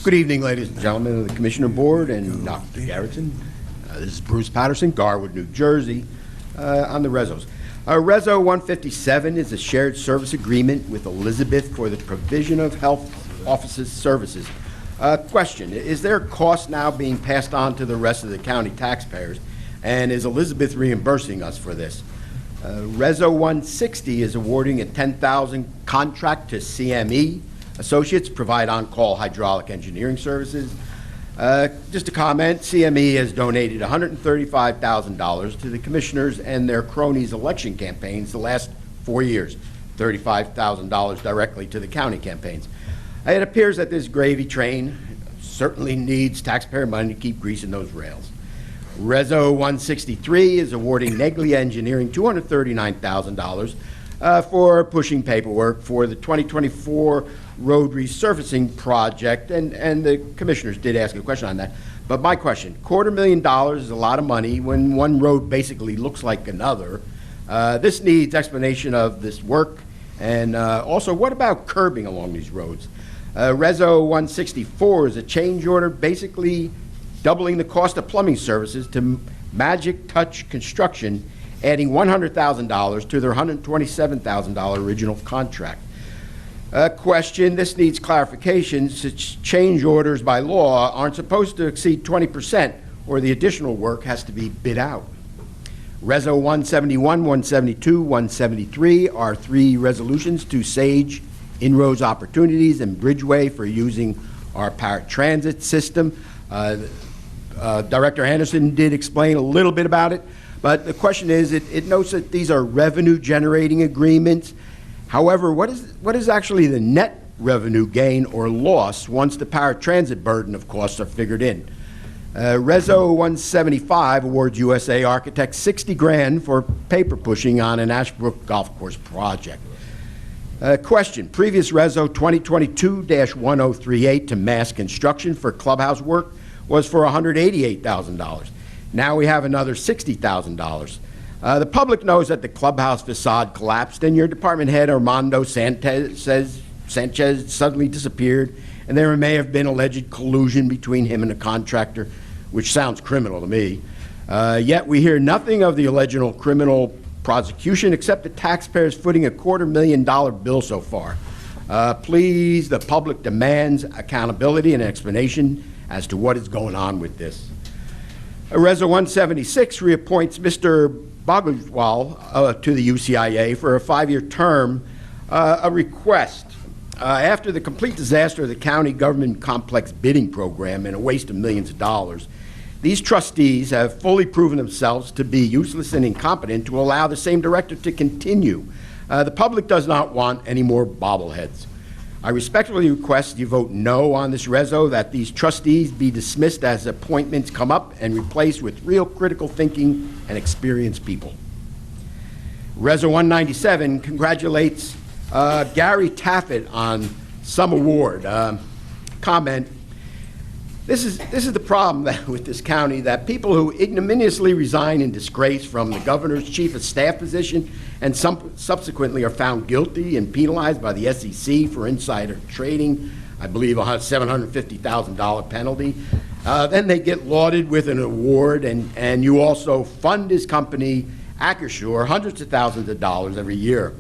Good evening, ladies and gentlemen of the Commissioner Board and Dr. Garrettson. This is Bruce Paterson, Garwood, New Jersey, on the Rezos. Reso 157 is a shared service agreement with Elizabeth for the provision of health offices services. Question, is there cost now being passed on to the rest of the county taxpayers, and is Elizabeth reimbursing us for this? Reso 160 is awarding a $10,000 contract to CME Associates, provide on-call hydraulic engineering services. Just a comment, CME has donated $135,000 to the commissioners and their cronies' election campaigns the last 4 years, $35,000 directly to the county campaigns. It appears that this gravy train certainly needs taxpayer money to keep greasing those rails. Reso 163 is awarding Neglia Engineering $239,000 for pushing paperwork for the 2024 road resurfacing project, and the commissioners did ask a question on that. But my question, $250,000 is a lot of money when one road basically looks like another. This needs explanation of this work, and also what about curbing along these roads? Reso 164 is a change order basically doubling the cost of plumbing services to Magic Touch Construction, adding $100,000 to their $127,000 original contract. Question, this needs clarification since change orders by law aren't supposed to exceed 20% or the additional work has to be bid out. Reso 171, 172, 173 are 3 resolutions to Sage inroads opportunities and Bridgeway for using our paratransit system. Director Anderson did explain a little bit about it, but the question is, it notes that these are revenue-generating agreements. However, what is actually the net revenue gain or loss once the paratransit burden of costs are figured in? Reso 175 awards USA Architects $60,000 for paper pushing on an Ashbrook Golf Course project. Question, previous Reso 2022-1038 to Mass Construction for clubhouse work was for $188,000. Now we have another $60,000. The public knows that the clubhouse facade collapsed and your department head Armando Sanchez suddenly disappeared, and there may have been alleged collusion between him and the contractor, which sounds criminal to me. Yet we hear nothing of the alleged criminal prosecution except the taxpayers footing a $250,000 bill so far. Please, the public demands accountability and explanation as to what is going on with this. Reso 176 reappoints Mr. Bagwal to the UCIA for a 5-year term. A request. After the complete disaster of the county government complex bidding program and a waste of millions of dollars, these trustees have fully proven themselves to be useless and incompetent to allow the same director to continue. The public does not want any more bobbleheads. I respectfully request you vote no on this reso, that these trustees be dismissed as appointments come up and replaced with real critical thinking and experienced people. Reso 197 congratulates Gary Taffet on some award. Comment, this is the problem with this county, that people who ignominiously resign in disgrace from the governor's chief of staff position and subsequently are found guilty and penalized by the SEC for insider trading, I believe a $750,000 penalty. Then they get lauded with an award, and you also fund his company, Acrisure, hundreds of thousands of dollars every year.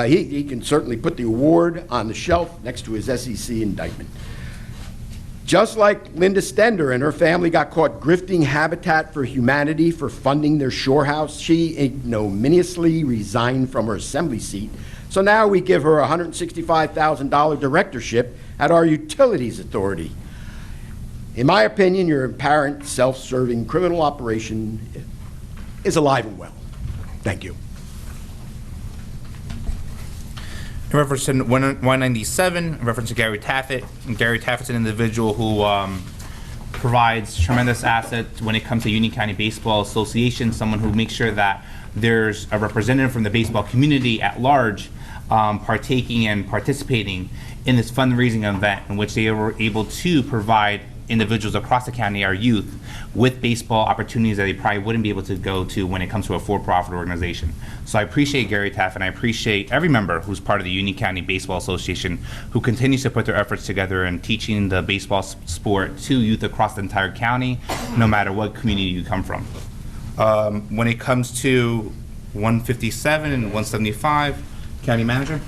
He can certainly put the award on the shelf next to his SEC indictment. Just like Linda Stender and her family got caught grifting Habitat for Humanity for funding their shore house, she ignominiously resigned from her assembly seat. So now we give her a $165,000 directorship at our utilities authority. In my opinion, your apparent self-serving criminal operation is alive and well. Thank you. In reference to 197, in reference to Gary Taffet. Gary Taffet's an individual who provides tremendous assets when it comes to Union County Baseball Association, someone who makes sure that there's a representative from the baseball community at large partaking and participating in this fundraising event in which they were able to provide individuals across the county, our youth, with baseball opportunities that they probably wouldn't be able to go to when it comes to a for-profit organization. So I appreciate Gary Taft, and I appreciate every member who's part of the Union County Baseball Association who continues to put their efforts together in teaching the baseball sport to youth across the entire county, no matter what community you come from. When it comes to 157 and 175, County Manager?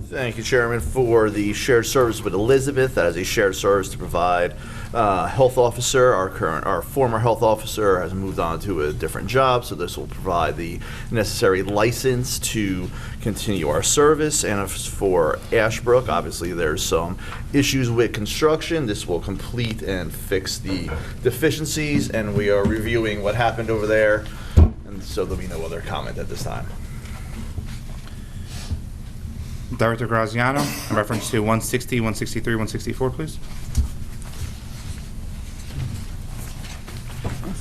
Thank you, Chairman. For the shared service with Elizabeth, that is a shared service to provide health officer. Our former health officer has moved on to a different job, so this will provide the necessary license to continue our service. And as for Ashbrook, obviously there's some issues with construction. This will complete and fix the deficiencies, and we are reviewing what happened over there, and so there'll be no other comment at this time. Director Graziano, in reference to 160, 163, 164, please.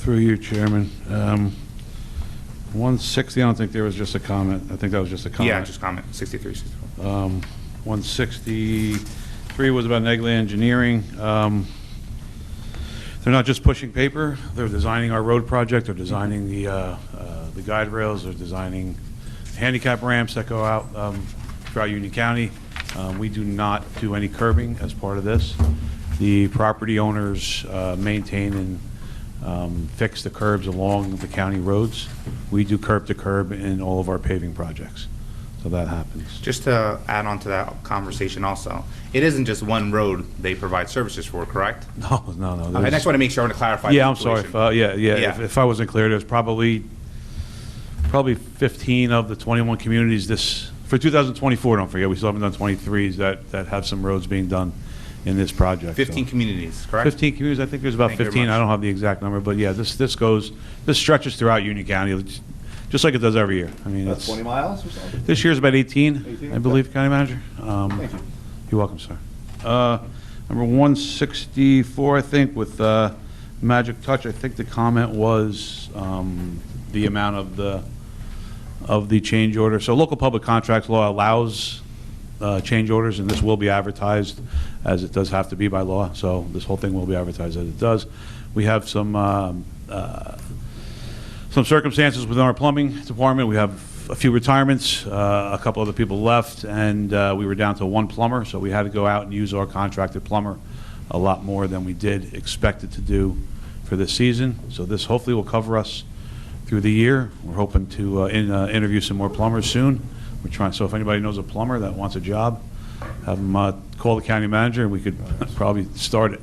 Through you, Chairman. 160, I don't think there was just a comment. I think that was just a comment. Yeah, just comment. 63, 64. 163 was about Negley Engineering. They're not just pushing paper. They're designing our road project. They're designing the guide rails. They're designing handicap ramps that go out throughout Union County. We do not do any curbing as part of this. The property owners maintain and fix the curbs along the county roads. We do curb to curb in all of our paving projects. So that happens. Just to add on to that conversation also, it isn't just one road they provide services for, correct? No. I just want to make sure I want to clarify. Yeah, I'm sorry. Yeah. If I wasn't clear, there's probably 15 of the 21 communities for 2024, don't forget, we still haven't done 23s that have some roads being done in this project. 15 communities, correct? 15 communities, I think there's about Thank you very 15, I much. don't have the exact number, but yeah, this stretches throughout Union County, just like it does every year. I mean, About it's, 20 miles or something? this year's about 18, 18, I believe, okay. County Manager. Thank you. You're welcome, sir. Number 164, I think, with Magic Touch, I think the comment was the amount of the change order. So local public contracts law allows change orders, and this will be advertised as it does have to be by law. So this whole thing will be advertised as it does. We have some circumstances within our plumbing department. We have a few retirements, a couple other people left, and we were down to one plumber, so we had to go out and use our contracted plumber a lot more than we did expected to do for this season. So this hopefully will cover us through the year. We're hoping to interview some more plumbers soon. We're trying, so if anybody knows a plumber that wants a job, have them call the county manager, and we could probably start it.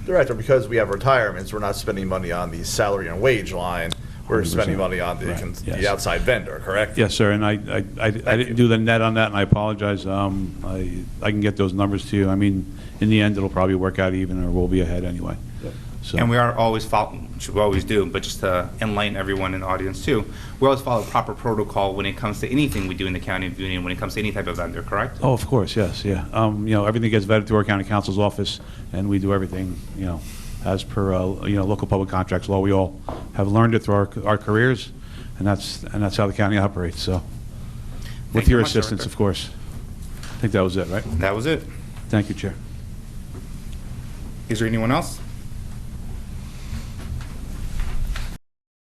Director, because we have retirements, we're not spending money on the salary and wage line. We're 100%. spending money on the, Right, yes. the outside vendor, correct? Yes, sir, and I didn't do the net on that, and I apologize. I can get those numbers to you. I mean, in the end, it'll probably work out even, or we'll be ahead anyway. So. And we are always following, which we always do, but just to enlighten everyone in the audience too, we always follow proper protocol when it comes to anything we do in the county of Union, when it comes to any type of vendor, correct? Oh, of course, yes, yeah. Everything gets vetted through our county counsel's office, and we do everything, as per, local public contracts law. We all have learned it through our careers, and that's how the county operates, so. With Thank you your very much, assistance, Director. of course. I think that was it, right? That was it. Thank you, Chair. Is there anyone else?